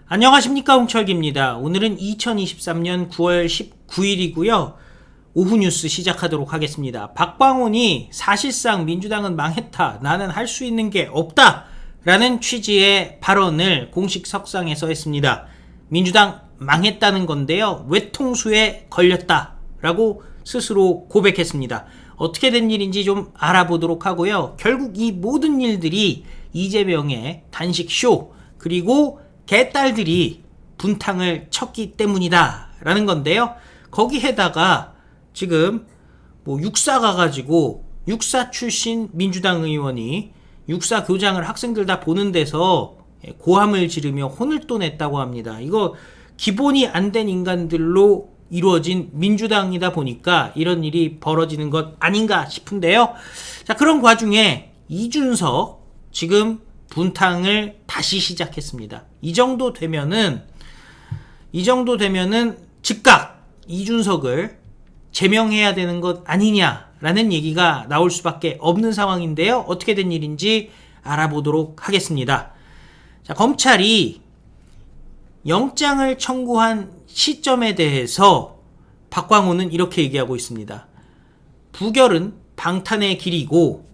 안녕하십니까, 홍철기입니다. 오늘은 2023년 9월 19일이고요. 오후 뉴스 시작하도록 하겠습니다. 박광온이 사실상 민주당은 망했다, 나는 할 수 있는 게 없다 라는 취지의 발언을 공식 석상에서 했습니다. 민주당 망했다는 건데요, 외통수에 걸렸다 라고 스스로 고백했습니다. 어떻게 된 일인지 좀 알아보도록 하고요. 결국 이 모든 일들이 이재명의 단식쇼 그리고 개딸들이 분탕을 쳤기 때문이다 라는 건데요. 거기에다가 지금 육사 가가지고 육사 출신 민주당 의원이 육사 교장을 학생들 다 보는 데서 고함을 지르며 혼을 또 냈다고 합니다. 이거 기본이 안 된 인간들로 이루어진 민주당이다 보니까 이런 일이 벌어지는 것 아닌가 싶은데요. 자, 그런 과중에 이준석 지금 분탕을 다시 시작했습니다. 이 정도 되면은 즉각 이준석을 제명해야 되는 것 아니냐라는 얘기가 나올 수밖에 없는 상황인데요. 어떻게 된 일인지 알아보도록 하겠습니다. 자, 검찰이 영장을 청구한 시점에 대해서 박광호는 이렇게 얘기하고 있습니다. 부결은 방탄의 길이고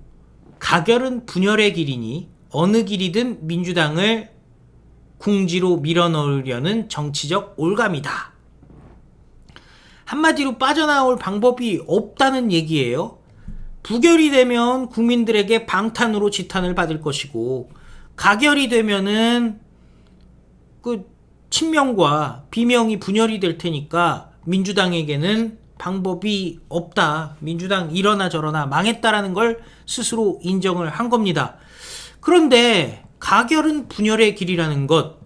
가결은 분열의 길이니 어느 길이든 민주당을 궁지로 밀어넣으려는 정치적 올감이다. 한마디로 빠져나올 방법이 없다는 얘기예요. 부결이 되면 국민들에게 방탄으로 지탄을 받을 것이고, 가결이 되면은 친명과 비명이 분열이 될 테니까 민주당에게는 방법이 없다. 민주당 이러나 저러나 망했다라는 걸 스스로 인정을 한 겁니다. 그런데 가결은 분열의 길이라는 것,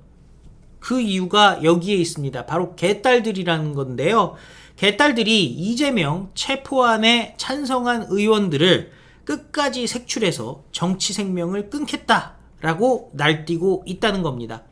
그 이유가 여기에 있습니다. 바로 개딸들이라는 건데요. 개딸들이 이재명 체포안에 찬성한 의원들을 끝까지 색출해서 정치 생명을 끊겠다라고 날뛰고 있다는 겁니다.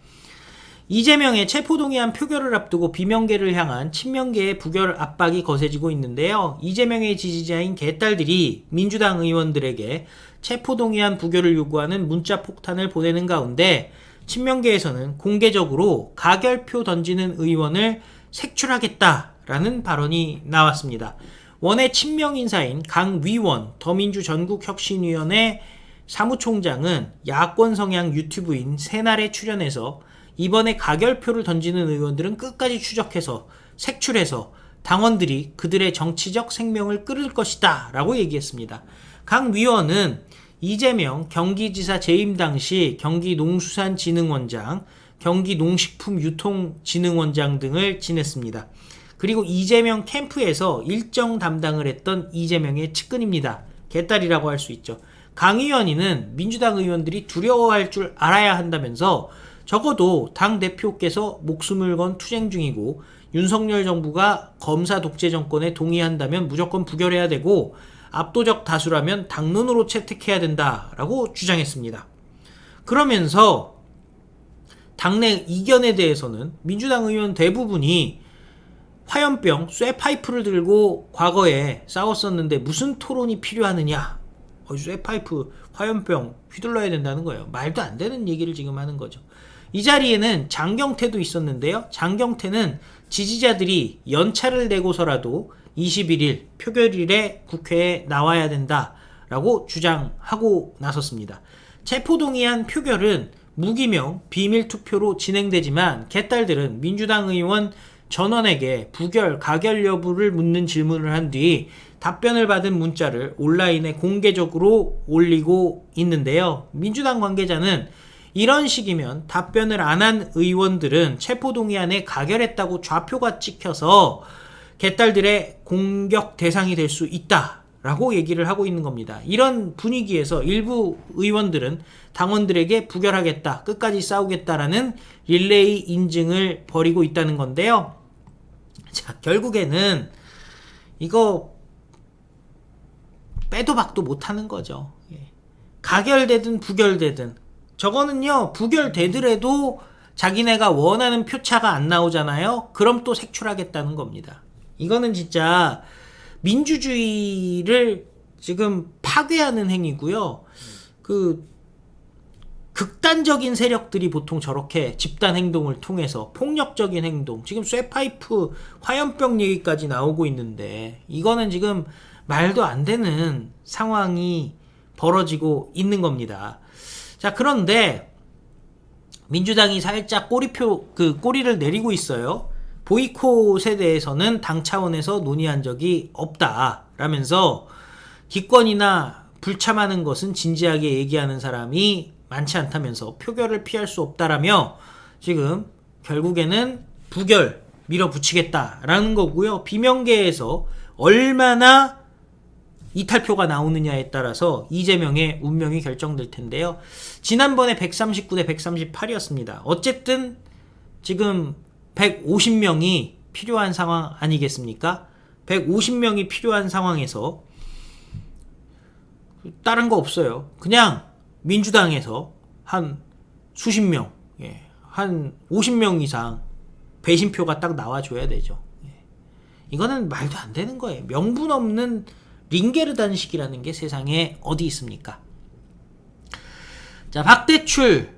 이재명의 체포동의안 표결을 앞두고 비명계를 향한 친명계의 부결 압박이 거세지고 있는데요. 이재명의 지지자인 개딸들이 민주당 의원들에게 체포동의안 부결을 요구하는 문자 폭탄을 보내는 가운데 친명계에서는 공개적으로 가결표 던지는 의원을 색출하겠다라는 발언이 나왔습니다. 원외 친명 인사인 강위원 더민주전국혁신위원회 사무총장은 야권 성향 유튜브인 새날에 출연해서 이번에 가결표를 던지는 의원들은 끝까지 추적해서 색출해서 당원들이 그들의 정치적 생명을 끊을 것이다 라고 얘기했습니다. 강 위원은 이재명 경기지사 재임 당시 경기농수산진흥원장, 경기농식품유통진흥원장 등을 지냈습니다. 그리고 이재명 캠프에서 일정 담당을 했던 이재명의 측근입니다. 개딸이라고 할 수 있죠. 강 의원이는 민주당 의원들이 두려워할 줄 알아야 한다면서 적어도 당대표께서 목숨을 건 투쟁 중이고 윤석열 정부가 검사 독재 정권에 동의한다면 무조건 부결해야 되고 압도적 다수라면 당론으로 채택해야 된다라고 주장했습니다. 그러면서 당내 이견에 대해서는 민주당 의원 대부분이 화염병, 쇠파이프를 들고 과거에 싸웠었는데 무슨 토론이 필요하느냐, 쇠파이프, 화염병 휘둘러야 된다는 거예요. 말도 안 되는 얘기를 지금 하는 거죠. 이 자리에는 장경태도 있었는데요. 장경태는 지지자들이 연차를 내고서라도 21일 표결일에 국회에 나와야 된다라고 주장하고 나섰습니다. 체포동의안 표결은 무기명 비밀투표로 진행되지만 개딸들은 민주당 의원 전원에게 부결, 가결 여부를 묻는 질문을 한 뒤 답변을 받은 문자를 온라인에 공개적으로 올리고 있는데요. 민주당 관계자는 이런 식이면 답변을 안 한 의원들은 체포동의안에 가결했다고 좌표가 찍혀서 개딸들의 공격 대상이 될 수 있다라고 얘기를 하고 있는 겁니다. 이런 분위기에서 일부 의원들은 당원들에게 부결하겠다, 끝까지 싸우겠다라는 릴레이 인증을 벌이고 있다는 건데요. 자, 결국에는 이거 빼도 박도 못하는 거죠. 가결되든 부결되든, 저거는요, 부결되더라도 자기네가 원하는 표차가 안 나오잖아요. 그럼 또 색출하겠다는 겁니다. 이거는 진짜 민주주의를 지금 파괴하는 행위고요. 극단적인 세력들이 보통 저렇게 집단 행동을 통해서 폭력적인 행동, 지금 쇠파이프 화염병 얘기까지 나오고 있는데 이거는 지금 말도 안 되는 상황이 벌어지고 있는 겁니다. 자, 그런데 민주당이 살짝 꼬리를 내리고 있어요. 보이콧에 대해서는 당 차원에서 논의한 적이 없다라면서 기권이나 불참하는 것은 진지하게 얘기하는 사람이 많지 않다면서 표결을 피할 수 없다라며 지금 결국에는 부결 밀어붙이겠다라는 거고요. 비명계에서 얼마나 이탈표가 나오느냐에 따라서 이재명의 운명이 결정될 텐데요. 지난번에 139대 138이었습니다. 어쨌든 지금 150명이 필요한 상황 아니겠습니까? 150명이 필요한 상황에서 다른 거 없어요. 그냥 민주당에서 한 수십 명, 한 50명 이상 배신표가 딱 나와줘야 되죠. 이거는 말도 안 되는 거예요. 명분 없는 링게르단식이라는 게 세상에 어디 있습니까? 자, 박대출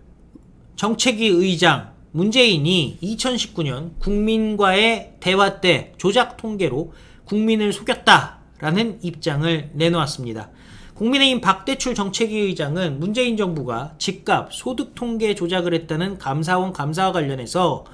정책위 의장 문재인이 2019년 국민과의 대화 때 조작 통계로 국민을 속였다라는 입장을 내놓았습니다. 국민의힘 박대출 정책위 의장은 문재인 정부가 집값, 소득 통계 조작을 했다는 감사원 감사와 관련해서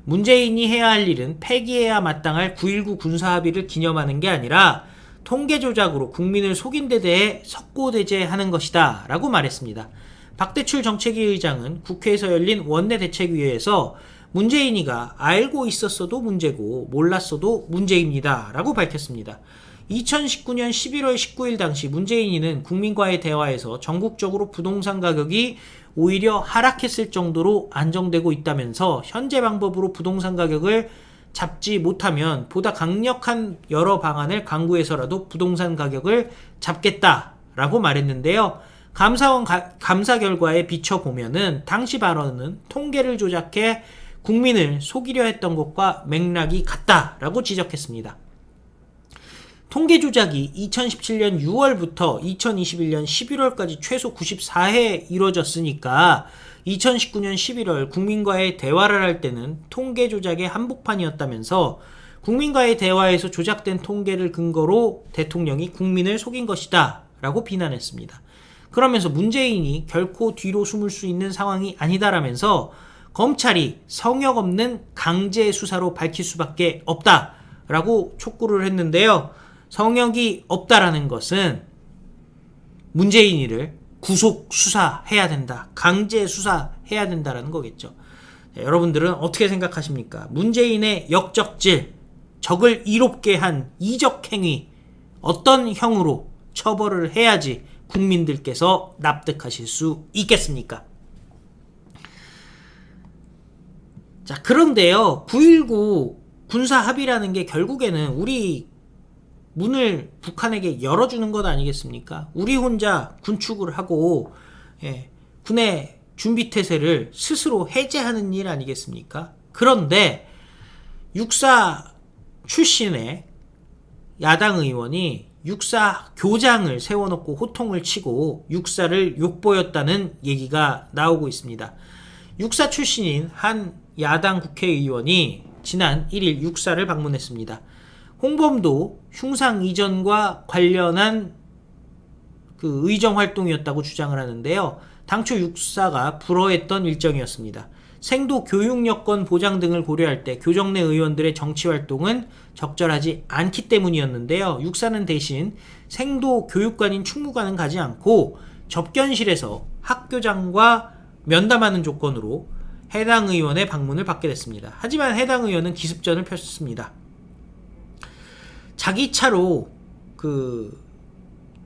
문재인이 해야 할 일은 폐기해야 마땅할 9.19 군사합의를 기념하는 게 아니라 통계 조작으로 국민을 속인 데 대해 석고대죄하는 것이다 라고 말했습니다. 박대출 정책위 의장은 국회에서 열린 원내대책위에서 문재인이가 알고 있었어도 문제고 몰랐어도 문제입니다 라고 밝혔습니다. 2019년 11월 19일 당시 문재인이는 국민과의 대화에서 전국적으로 부동산 가격이 오히려 하락했을 정도로 안정되고 있다면서 현재 방법으로 부동산 가격을 잡지 못하면 보다 강력한 여러 방안을 강구해서라도 부동산 가격을 잡겠다라고 말했는데요. 감사원 감사 결과에 비춰보면은 당시 발언은 통계를 조작해 국민을 속이려 했던 것과 맥락이 같다라고 지적했습니다. 통계 조작이 2017년 6월부터 2021년 11월까지 최소 94회 이루어졌으니까 2019년 11월 국민과의 대화를 할 때는 통계 조작의 한복판이었다면서 국민과의 대화에서 조작된 통계를 근거로 대통령이 국민을 속인 것이다 라고 비난했습니다. 그러면서 문재인이 결코 뒤로 숨을 수 있는 상황이 아니다라면서 검찰이 성역 없는 강제 수사로 밝힐 수밖에 없다라고 촉구를 했는데요. 성역이 없다라는 것은 문재인이를 구속 수사해야 된다. 강제 수사해야 된다라는 거겠죠. 네, 여러분들은 어떻게 생각하십니까? 문재인의 역적질, 적을 이롭게 한 이적 행위, 어떤 형으로 처벌을 해야지 국민들께서 납득하실 수 있겠습니까? 자, 그런데요. 9.19 군사 합의라는 게 결국에는 우리 문을 북한에게 열어주는 것 아니겠습니까? 우리 혼자 군축을 하고 군의 준비태세를 스스로 해제하는 일 아니겠습니까? 그런데 육사 출신의 야당 의원이 육사 교장을 세워놓고 호통을 치고 육사를 욕보였다는 얘기가 나오고 있습니다. 육사 출신인 한 야당 국회의원이 지난 1일 육사를 방문했습니다. 홍범도 흉상 이전과 관련한 그 의정 활동이었다고 주장을 하는데요. 당초 육사가 불허했던 일정이었습니다. 생도 교육 여건 보장 등을 고려할 때 교정 내 의원들의 정치 활동은 적절하지 않기 때문이었는데요. 육사는 대신 생도 교육관인 충무관은 가지 않고 접견실에서 학교장과 면담하는 조건으로 해당 의원의 방문을 받게 됐습니다. 하지만 해당 의원은 기습전을 펼쳤습니다. 자기 차로 그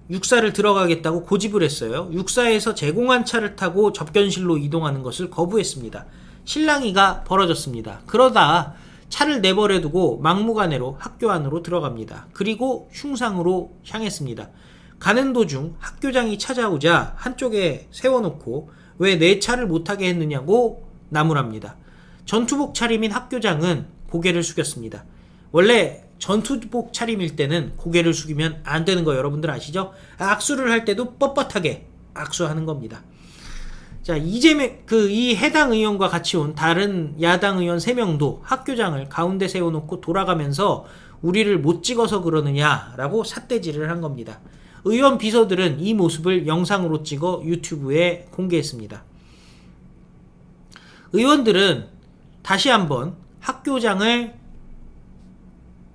육사를 들어가겠다고 고집을 했어요. 육사에서 제공한 차를 타고 접견실로 이동하는 것을 거부했습니다. 실랑이가 벌어졌습니다. 그러다 차를 내버려 두고 막무가내로 학교 안으로 들어갑니다. 그리고 흉상으로 향했습니다. 가는 도중 학교장이 찾아오자 한쪽에 세워놓고 왜 내 차를 못 타게 했느냐고 나무랍니다. 전투복 차림인 학교장은 고개를 숙였습니다. 원래 전투복 차림일 때는 고개를 숙이면 안 되는 거 여러분들 아시죠? 악수를 할 때도 뻣뻣하게 악수하는 겁니다. 자, 이 해당 의원과 같이 온 다른 야당 의원 3명도 학교장을 가운데 세워놓고 돌아가면서 우리를 못 찍어서 그러느냐라고 삿대질을 한 겁니다. 의원 비서들은 이 모습을 영상으로 찍어 유튜브에 공개했습니다. 의원들은 다시 한번 학교장을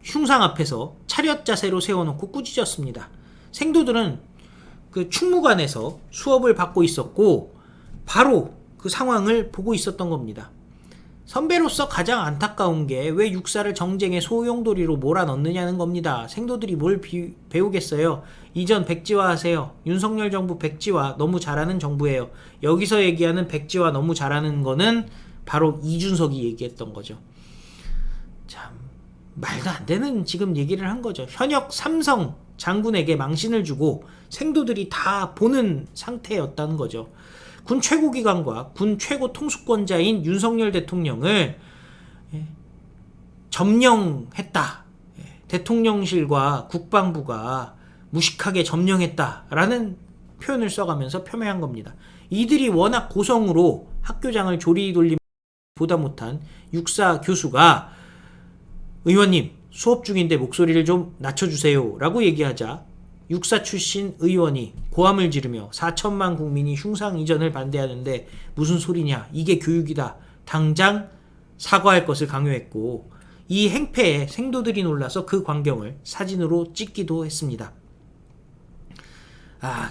흉상 앞에서 차렷 자세로 세워놓고 꾸짖었습니다. 생도들은 그 충무관에서 수업을 받고 있었고 바로 그 상황을 보고 있었던 겁니다. 선배로서 가장 안타까운 게 왜 육사를 정쟁의 소용돌이로 몰아넣느냐는 겁니다. 생도들이 뭘 배우겠어요. 이전 백지화 하세요. 윤석열 정부 백지화 너무 잘하는 정부예요. 여기서 얘기하는 백지화 너무 잘하는 거는 바로 이준석이 얘기했던 거죠. 참 말도 안 되는 지금 얘기를 한 거죠. 현역 삼성 장군에게 망신을 주고 생도들이 다 보는 상태였다는 거죠. 군 최고기관과 군 최고 통수권자인 윤석열 대통령을 점령했다. 대통령실과 국방부가 무식하게 점령했다라는 표현을 써가면서 폄훼한 겁니다. 이들이 워낙 고성으로 학교장을 조리 돌림 보다 못한 육사 교수가 의원님 수업 중인데 목소리를 좀 낮춰주세요 라고 얘기하자 육사 출신 의원이 고함을 지르며 4천만 국민이 흉상 이전을 반대하는데 무슨 소리냐, 이게 교육이다, 당장 사과할 것을 강요했고 이 행패에 생도들이 놀라서 그 광경을 사진으로 찍기도 했습니다.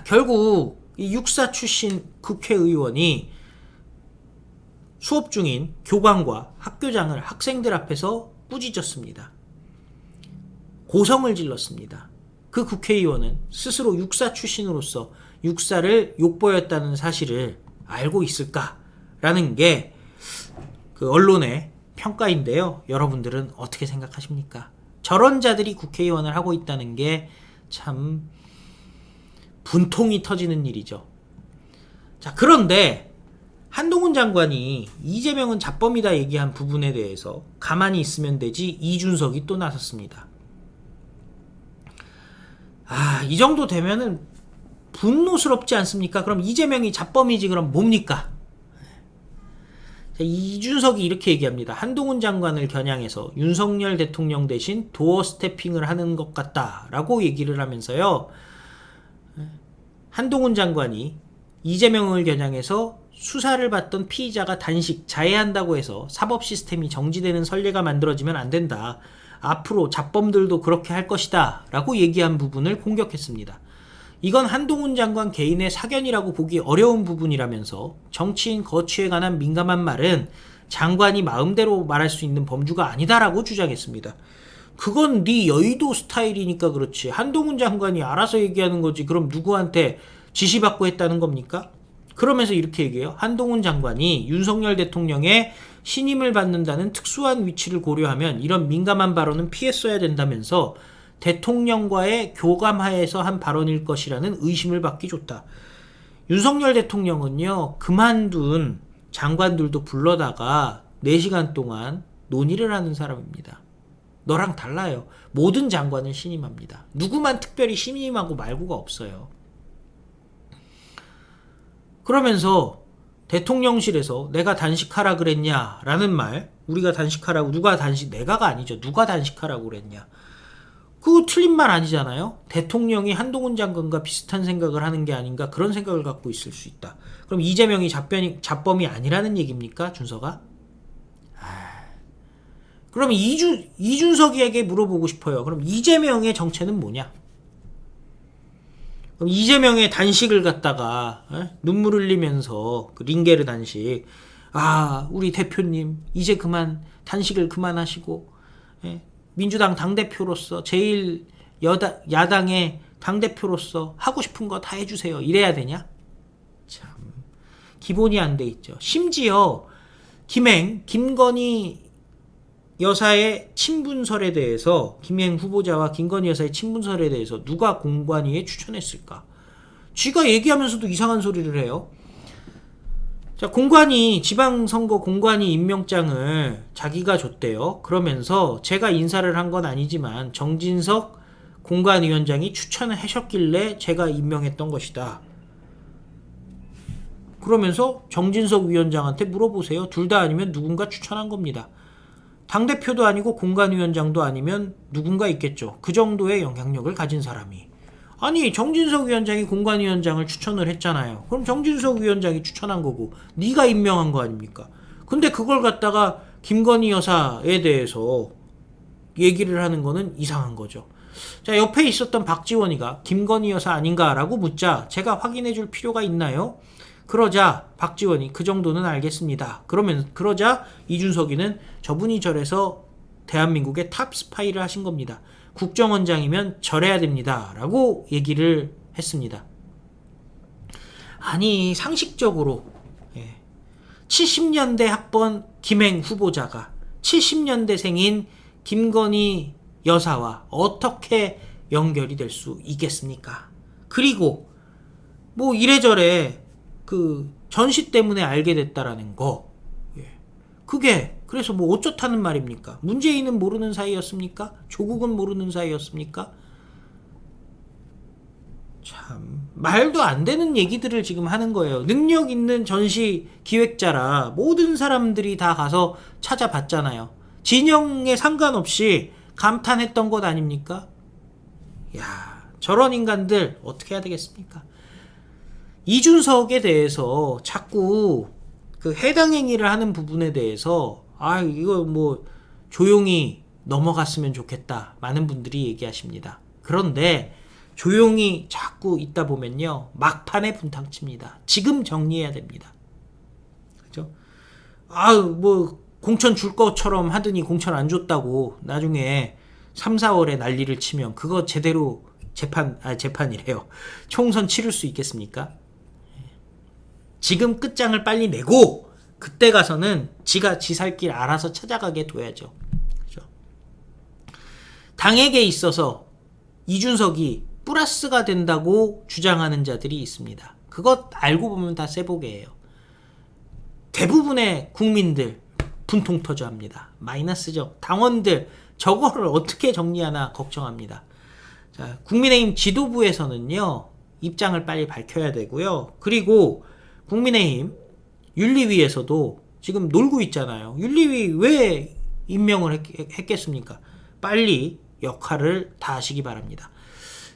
결국 이 육사 출신 국회의원이 수업 중인 교관과 학교장을 학생들 앞에서 꾸짖었습니다. 고성을 질렀습니다. 그 국회의원은 스스로 육사 출신으로서 육사를 욕보였다는 사실을 알고 있을까라는 게 그 언론의 평가인데요. 여러분들은 어떻게 생각하십니까? 저런 자들이 국회의원을 하고 있다는 게 참 분통이 터지는 일이죠. 자, 그런데 한동훈 장관이 이재명은 잡범이다 얘기한 부분에 대해서 가만히 있으면 되지 이준석이 또 나섰습니다. 이 정도 되면은 분노스럽지 않습니까? 그럼 이재명이 잡범이지 그럼 뭡니까? 자, 이준석이 이렇게 얘기합니다. 한동훈 장관을 겨냥해서 윤석열 대통령 대신 도어 스태핑을 하는 것 같다라고 얘기를 하면서요. 한동훈 장관이 이재명을 겨냥해서 수사를 받던 피의자가 단식, 자해한다고 해서 사법 시스템이 정지되는 선례가 만들어지면 안 된다. 앞으로 잡범들도 그렇게 할 것이다 라고 얘기한 부분을 공격했습니다. 이건 한동훈 장관 개인의 사견이라고 보기 어려운 부분이라면서 정치인 거취에 관한 민감한 말은 장관이 마음대로 말할 수 있는 범주가 아니다라고 주장했습니다. 그건 네 여의도 스타일이니까 그렇지 한동훈 장관이 알아서 얘기하는 거지 그럼 누구한테 지시받고 했다는 겁니까? 그러면서 이렇게 얘기해요. 한동훈 장관이 윤석열 대통령의 신임을 받는다는 특수한 위치를 고려하면 이런 민감한 발언은 피했어야 된다면서 대통령과의 교감하에서 한 발언일 것이라는 의심을 받기 좋다. 윤석열 대통령은요, 그만둔 장관들도 불러다가 4시간 동안 논의를 하는 사람입니다. 너랑 달라요. 모든 장관을 신임합니다. 누구만 특별히 신임하고 말고가 없어요. 그러면서 대통령실에서 내가 단식하라 그랬냐 라는 말, 우리가 단식하라고, 내가가 아니죠. 누가 단식하라고 그랬냐. 그거 틀린 말 아니잖아요. 대통령이 한동훈 장관과 비슷한 생각을 하는 게 아닌가 그런 생각을 갖고 있을 수 있다. 그럼 이재명이 잡범이 아니라는 얘기입니까? 준서가? 그럼 이준석이에게 물어보고 싶어요. 그럼 이재명의 정체는 뭐냐? 그럼 이재명의 단식을 갖다가 눈물 흘리면서 그 링게르 단식, 우리 대표님 이제 그만 단식을 그만하시고 민주당 당대표로서 제일 야당의 당대표로서 하고 싶은 거 다 해주세요. 이래야 되냐? 참 기본이 안 돼 있죠. 심지어 김건희 여사의 친분설에 대해서, 김행 후보자와 김건희 여사의 친분설에 대해서 누가 공관위에 추천했을까? 쥐가 얘기하면서도 이상한 소리를 해요. 자, 공관위, 지방선거 공관위 임명장을 자기가 줬대요. 그러면서 제가 인사를 한 건 아니지만 정진석 공관위원장이 추천을 하셨길래 제가 임명했던 것이다. 그러면서 정진석 위원장한테 물어보세요. 둘 다 아니면 누군가 추천한 겁니다. 당대표도 아니고 공관위원장도 아니면 누군가 있겠죠. 그 정도의 영향력을 가진 사람이. 아니 정진석 위원장이 공관위원장을 추천을 했잖아요. 그럼 정진석 위원장이 추천한 거고 네가 임명한 거 아닙니까? 근데 그걸 갖다가 김건희 여사에 대해서 얘기를 하는 거는 이상한 거죠. 자, 옆에 있었던 박지원이가 김건희 여사 아닌가라고 묻자 제가 확인해 줄 필요가 있나요? 그러자 박지원이 그 정도는 알겠습니다. 그러자 이준석이는 저분이 저래서 대한민국의 탑 스파이를 하신 겁니다. 국정원장이면 저래야 됩니다. 라고 얘기를 했습니다. 아니 상식적으로 70년대 학번 김행 후보자가 70년대생인 김건희 여사와 어떻게 연결이 될 수 있겠습니까? 그리고 뭐 이래저래 그 전시 때문에 알게 됐다라는 거, 그게 그래서 뭐 어쩌다는 말입니까? 문재인은 모르는 사이였습니까? 조국은 모르는 사이였습니까? 참 말도 안 되는 얘기들을 지금 하는 거예요. 능력 있는 전시 기획자라 모든 사람들이 다 가서 찾아봤잖아요. 진영에 상관없이 감탄했던 것 아닙니까? 야, 저런 인간들 어떻게 해야 되겠습니까? 이준석에 대해서 자꾸 그 해당 행위를 하는 부분에 대해서 이거 뭐 조용히 넘어갔으면 좋겠다 많은 분들이 얘기하십니다. 그런데 조용히 자꾸 있다 보면요 막판에 분탕칩니다. 지금 정리해야 됩니다. 그죠? 뭐 공천 줄 것처럼 하더니 공천 안 줬다고 나중에 3, 4월에 난리를 치면 그거 제대로 재판이래요. 총선 치를 수 있겠습니까? 지금 끝장을 빨리 내고 그때 가서는 지가 지 살 길 알아서 찾아가게 둬야죠. 그죠? 당에게 있어서 이준석이 플러스가 된다고 주장하는 자들이 있습니다. 그것 알고 보면 다 쇠보개예요. 대부분의 국민들 분통 터져합니다. 마이너스죠. 당원들 저거를 어떻게 정리하나 걱정합니다. 자, 국민의힘 지도부에서는요 입장을 빨리 밝혀야 되고요. 그리고 국민의힘 윤리위에서도 지금 놀고 있잖아요. 윤리위 왜 임명을 했겠습니까? 빨리 역할을 다하시기 바랍니다.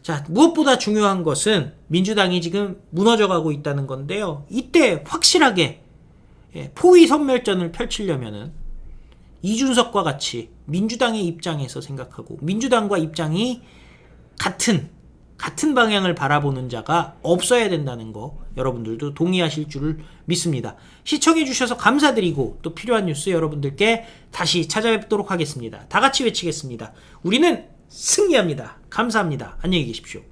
자, 무엇보다 중요한 것은 민주당이 지금 무너져가고 있다는 건데요. 이때 확실하게 포위 선멸전을 펼치려면은 이준석과 같이 민주당의 입장에서 생각하고 민주당과 입장이 같은 방향을 바라보는 자가 없어야 된다는 거 여러분들도 동의하실 줄을 믿습니다. 시청해 주셔서 감사드리고 또 필요한 뉴스 여러분들께 다시 찾아뵙도록 하겠습니다. 다 같이 외치겠습니다. 우리는 승리합니다. 감사합니다. 안녕히 계십시오.